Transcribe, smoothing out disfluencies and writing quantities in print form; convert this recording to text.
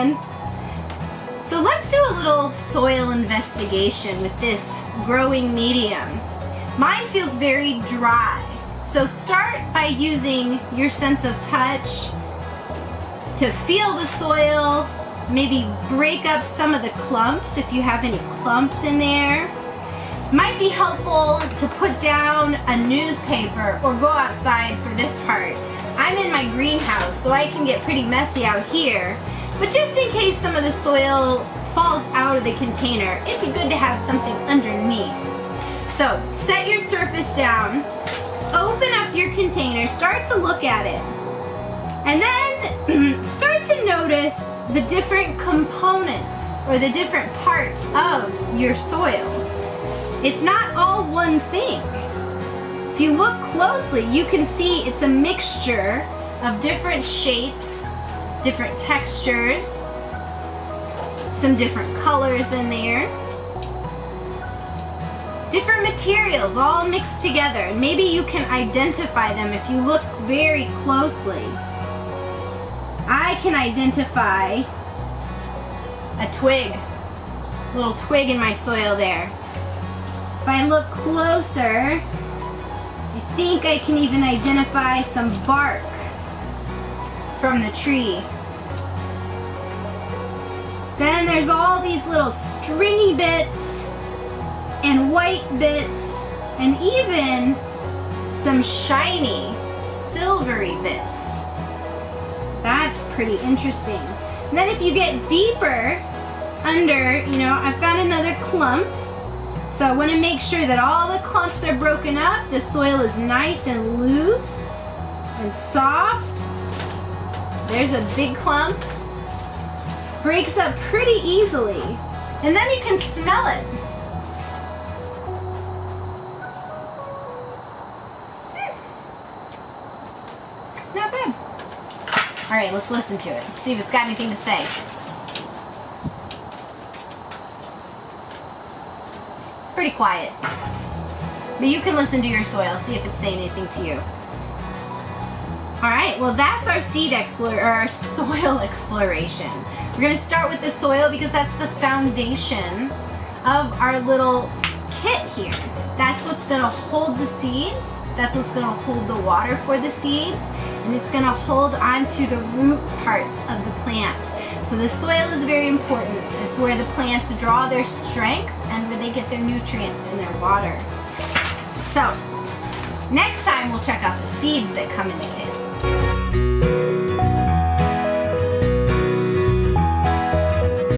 again. So let's do a little soil investigation with this growing medium. Mine feels very dry. So start by using your sense of touch to feel the soil, maybe break up some of the clumps if you have any clumps in there. Might be helpful to put down a newspaper or go outside for this part. I'm in my greenhouse, so I can get pretty messy out here. But just in case some of the soil falls out of the container, it'd be good to have something underneath. So set your surface down, open up your container, start to look at it, and then start to notice the different components or the different parts of your soil. It's not all one thing. If you look closely, you can see it's a mixture of different shapes, different textures, some different colors in there, different materials all mixed together. And maybe you can identify them if you look very closely. I can identify a twig, little twig in my soil there. If I look closer, I think I can even identify some bark from the tree. Then there's all these little stringy bits and white bits and even some shiny silvery bits. That's pretty interesting. And then if you get deeper under, I found another clump. So I want to make sure that all the clumps are broken up, the soil is nice and loose and soft. There's a big clump. Breaks up pretty easily. And then you can smell it. Not bad. All right, let's listen to it. See if it's got anything to say. It's pretty quiet. But you can listen to your soil, see if it's saying anything to you. All right, well that's our our soil exploration. We're gonna start with the soil because that's the foundation of our little kit here. That's what's gonna hold the seeds. That's what's gonna hold the water for the seeds. And it's gonna hold onto the root parts of the plant. So the soil is very important. It's where the plants draw their strength and where they get their nutrients in their water. So, next time we'll check out the seeds that come in the kit.